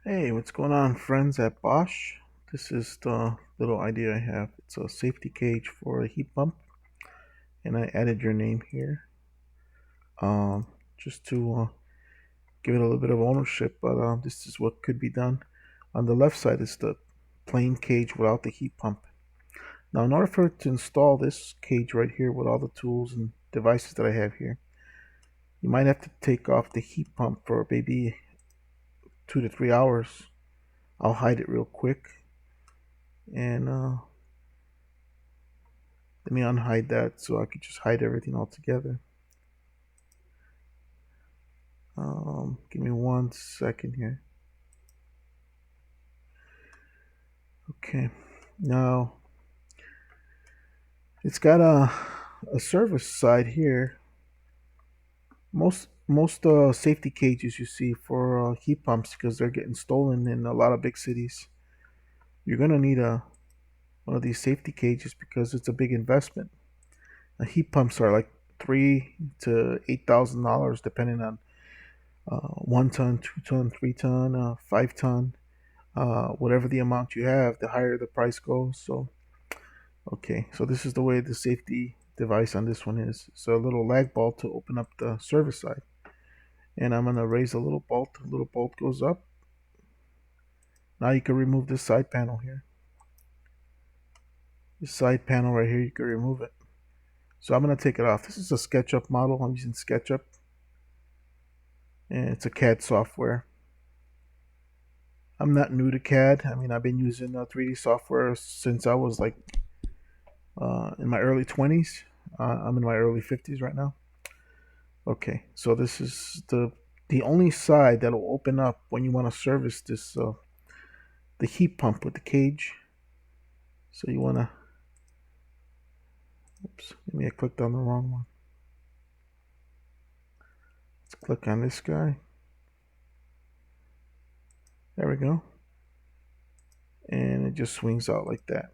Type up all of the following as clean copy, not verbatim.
Hey, what's going on, friends at Bosch? This is the little idea I have. It's a safety cage for a heat pump, and I added your name here, um, just to give it a little bit of ownership. But this is what could be done. On the left side is the plain cage without the heat pump. Now, in order for it to install this cage right here with all the tools and devices that I have here, you might have to take off the heat pump for maybe 2 to 3 hours. I'll hide it real quick and let me unhide that so I could just hide everything altogether. Give me 1 second here. Okay, now it's got a service side here. Most safety cages you see for heat pumps, because they're getting stolen in a lot of big cities. You're gonna need a one of these safety cages because it's a big investment. Heat pumps are like $3,000 to $8,000 depending on 1 ton, 2 ton, 3 ton, 5 ton. Whatever the amount you have, the higher the price goes. So, okay, so this is the way the safety device on this one is. So a little lag bolt to open up the service side. And I'm gonna raise a little bolt. A little bolt goes up. Now you can remove this side panel here. This side panel right here, you can remove it. So I'm gonna take it off. This is a SketchUp model. I'm using SketchUp, and it's a CAD software. I'm not new to CAD. I mean, I've been using 3D software since I was like in my early 20s. I'm in my early 50s right now. Okay, so this is the only side that'll open up when you want to service this the heat pump with the cage. So you want to, oops, maybe I clicked on the wrong one. Let's click on this guy. There we go. And it just swings out like that.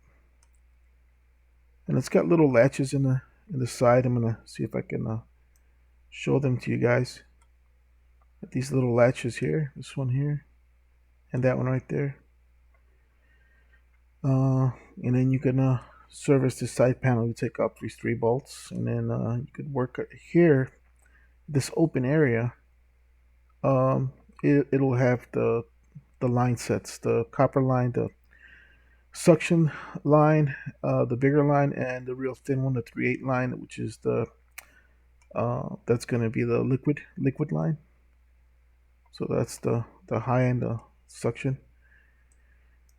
And it's got little latches in the side. I'm gonna see if I can show them to you guys. These little latches here, this one here, and that one right there. And then you can service this side panel. You take out these 3 bolts, and then you could work here, this open area. It'll have the line sets, the copper line, the suction line, the bigger line, and the real thin one, the 3/8 line, which is the that's going to be the liquid line. So that's the high end suction.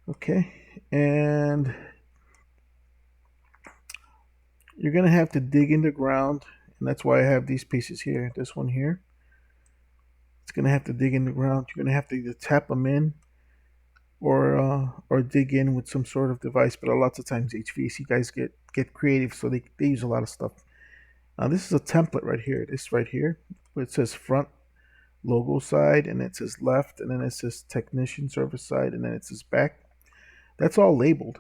Okay, and you're gonna have to dig in the ground, and that's why I have these pieces here. This one here, it's gonna have to dig in the ground. You're gonna have to either tap them in or dig in with some sort of device. But a lot of times HVAC guys get creative, so they use a lot of stuff. Now this is a template right here. This right here, where it says front logo side, and it says left, and then it says technician service side, and then it says back. That's all labeled,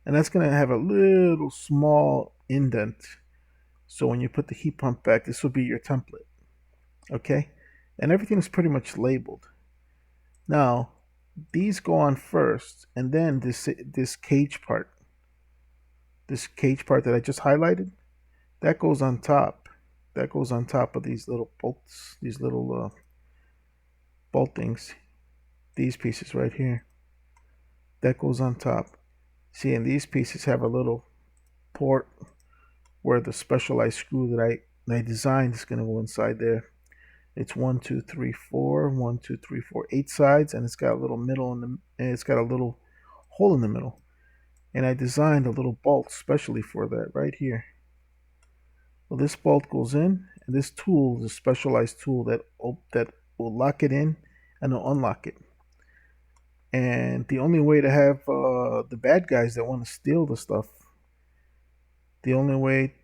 and that's going to have a little small indent. So when you put the heat pump back, this will be your template. Okay, and everything is pretty much labeled. Now these go on first, and then this cage part that I just highlighted, that goes on top. That goes on top of these little bolts, these little bolt things, these pieces right here. That goes on top. See, and these pieces have a little port where the specialized screw that I designed is going to go inside there. It's 1, 2, 3, 4, 1, 2, 3, 4, 8 sides, and it's got a little middle and it's got a little hole in the middle. And I designed a little bolt specially for that right here. Well, this bolt goes in, and this tool is a specialized tool that will lock it in and will unlock it. And the only way to have the bad guys that want to steal the stuff, the only way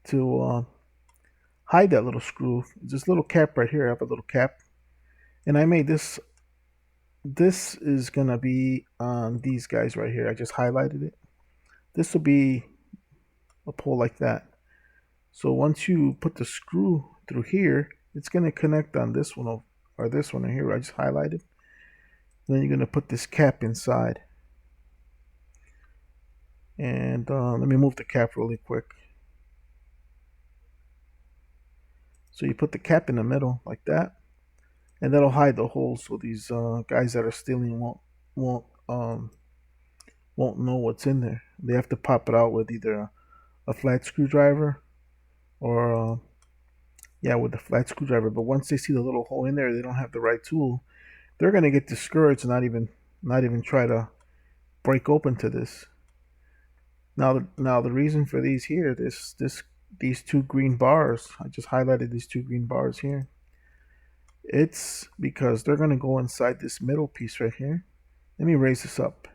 to hide that little screw is this little cap right here. I have a little cap, and I made this. This is gonna be on these guys right here. I just highlighted it. This will be a pull like that. So once you put the screw through here, it's gonna connect on this one or this one right here. I just highlighted, Then you're going to put this cap inside. And let me move the cap really quick. So you put the cap in the middle like that, and that'll hide the holes so these guys that are stealing won't won't know what's in there. They have to pop it out with either a flat screwdriver or yeah, with the flat screwdriver. But once they see the little hole in there, they don't have the right tool. They're gonna get discouraged and not even try to break open to this. Now the reason for these here, these two green bars, I just highlighted these two green bars here. It's because they're gonna go inside this middle piece right here. Let me raise this up.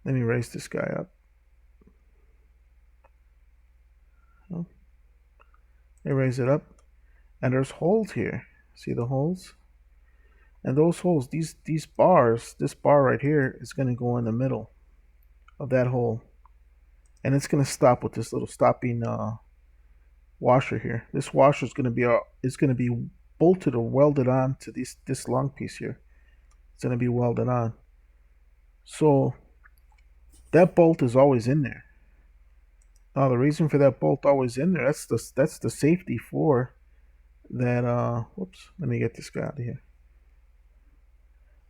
Let me raise this guy up. Oh, let me raise it up. And there's holes here. See the holes? And those holes, these bars, this bar right here is gonna go in the middle of that hole. And it's gonna stop with this little stopping washer here. This washer is gonna be bolted or welded on to this long piece here. It's gonna be welded on. So that bolt is always in there. Now the reason for that bolt always in there, that's the safety for that whoops, let me get this guy out of here.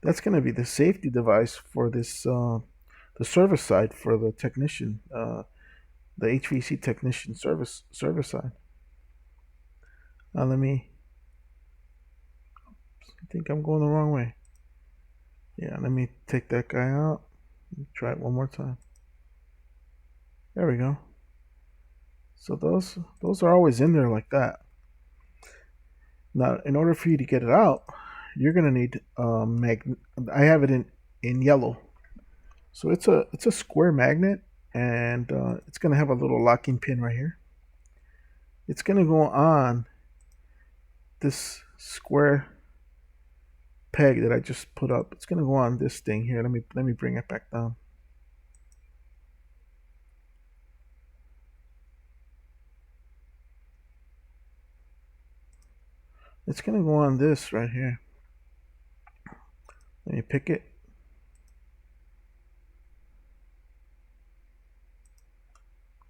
That's gonna be the safety device for this the service side for the technician, the HVAC technician service side. Now let me, I think I'm going the wrong way. Yeah, let me take that guy out. Try it one more time. There we go. So those are always in there like that. Now, in order for you to get it out, you're gonna need magnet. I have it in yellow. So it's a square magnet, and it's gonna have a little locking pin right here. It's gonna go on this square peg that I just put up. It's gonna go on this thing here. Let me bring it back down. It's gonna go on this right here. Let me pick it.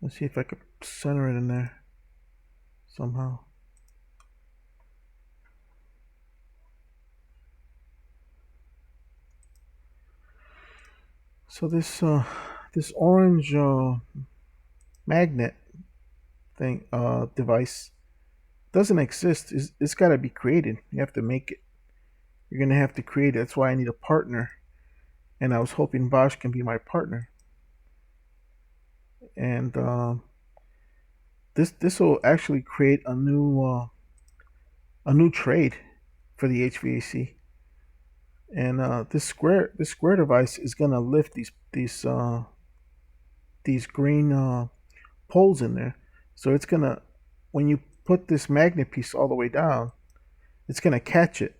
Let's see if I could center it in there somehow. So this orange magnet thing device doesn't exist. It's got to be created. You have to make it. You're gonna have to create it. That's why I need a partner, and I was hoping Bosch can be my partner. And this will actually create a new trade for the HVAC. And this square device is gonna lift these green poles in there. So it's gonna, when you put this magnet piece all the way down, it's gonna catch it.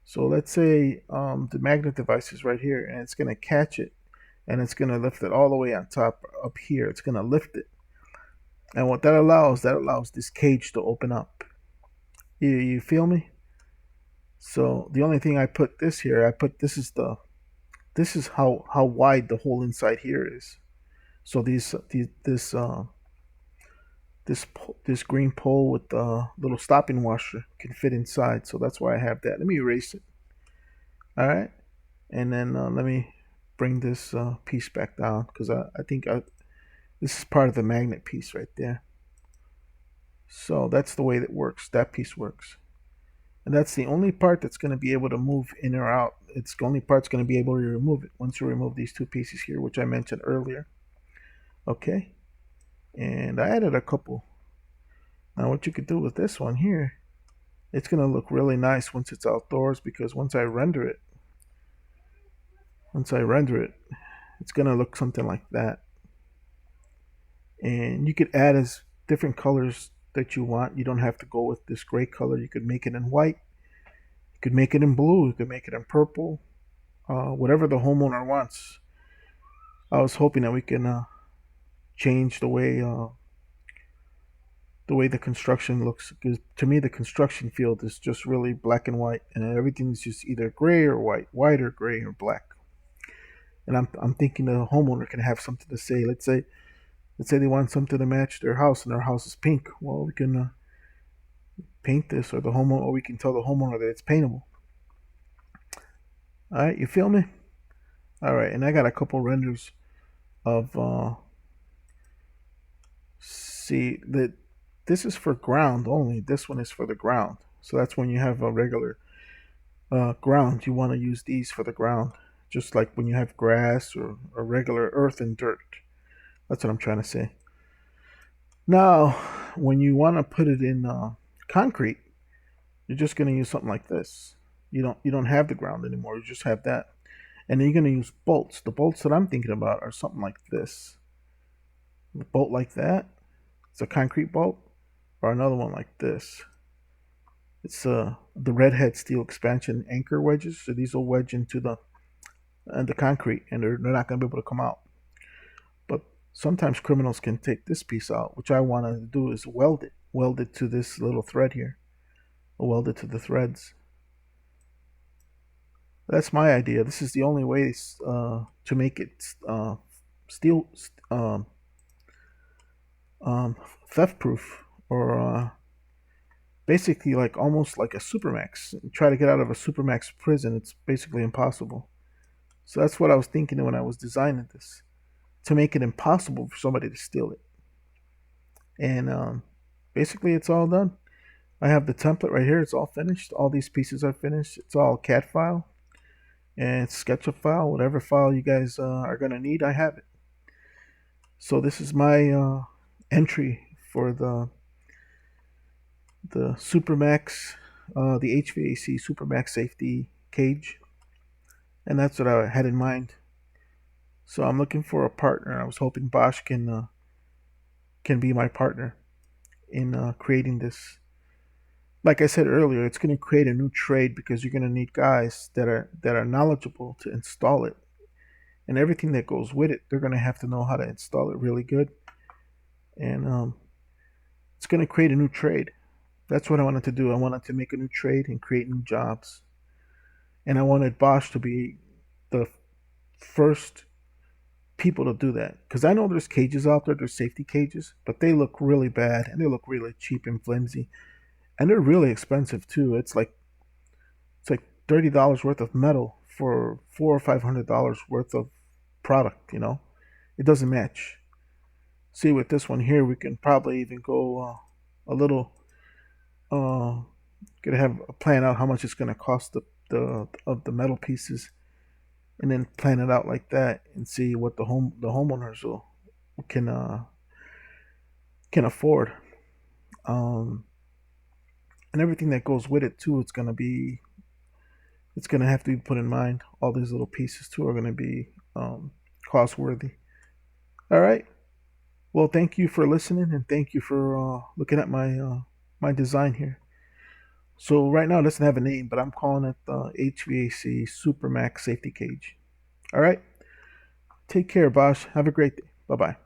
So let's say the magnet device is right here, and it's gonna catch it, and it's gonna lift it all the way on top up here. It's gonna lift it, and what that allows this cage to open up. You feel me? So the only thing I put this here, this is how wide the hole inside here is. So this green pole with the little stopping washer can fit inside. So that's why I have that. Let me erase it. All right, and then let me bring this piece back down because I think this is part of the magnet piece right there. So that's the way that works. That piece works. And that's the only part that's going to be able to move in or out. It's the only part that's going to be able to remove it once you remove these two pieces here, which I mentioned earlier. Okay. And I added a couple. Now what you could do with this one here, it's going to look really nice once it's outdoors, because once I render it, it's going to look something like that. And you could add as different colors that you want. You don't have to go with this gray color. You could make it in white. You could make it in blue. You could make it in purple. Whatever the homeowner wants. I was hoping that we can change the way the way the construction looks. Because to me, the construction field is just really black and white, and everything's just either gray or white or gray or black. And I'm thinking the homeowner can have something to say. Let's say they want something to match their house, and their house is pink. Well, we can paint this, or the homeowner, or we can tell the homeowner that it's paintable. All right, you feel me? All right, and I got a couple renders of see that this is for ground only. This one is for the ground. So that's when you have a regular ground. You want to use these for the ground, just like when you have grass or regular earth and dirt. That's what I'm trying to say. Now, when you want to put it in concrete, you're just going to use something like this. You don't have the ground anymore. You just have that, and then you're going to use bolts. The bolts that I'm thinking about are something like this. A bolt like that. It's a concrete bolt, or another one like this. It's the redhead steel expansion anchor wedges. So these will wedge into the concrete, and they're not going to be able to come out. But sometimes criminals can take this piece out, which I want to do is weld it to this little thread here. I'll weld it to the threads. That's my idea. This is the only way to make it steel theft proof, or basically like almost like a supermax. Try to get out of a supermax prison, it's basically impossible. So that's what I was thinking when I was designing this, to make it impossible for somebody to steal it. And basically it's all done. I have the template right here. It's all finished. All these pieces are finished. It's all CAD file and SketchUp file. Whatever file you guys are going to need, I have it. So this is my entry for the SuperMax, the HVAC SuperMax safety cage, and that's what I had in mind. So I'm looking for a partner. I was hoping Bosch can be my partner in creating this. Like I said earlier, it's going to create a new trade, because you're going to need guys that are knowledgeable to install it, and everything that goes with it. They're going to have to know how to install it really good, and it's going to create a new trade. That's what I wanted to do. I wanted to make a new trade and create new jobs. And I wanted Bosch to be the first people to do that. Because I know there's cages out there, there's safety cages, but they look really bad, and they look really cheap and flimsy. And they're really expensive too. It's like $30 worth of metal for $400 or $500 worth of product, It doesn't match. See, with this one here, we can probably even go a little gonna have a plan out how much it's gonna cost of the metal pieces, and then plan it out like that, and see what the homeowners can afford, and everything that goes with it too. It's gonna have to be put in mind. All these little pieces too are gonna be cost worthy. All right. Well, thank you for listening, and thank you for looking at my design here. So right now it doesn't have a name, but I'm calling it the HVAC SuperMax Safety Cage. All right. Take care, Bosch. Have a great day. Bye bye.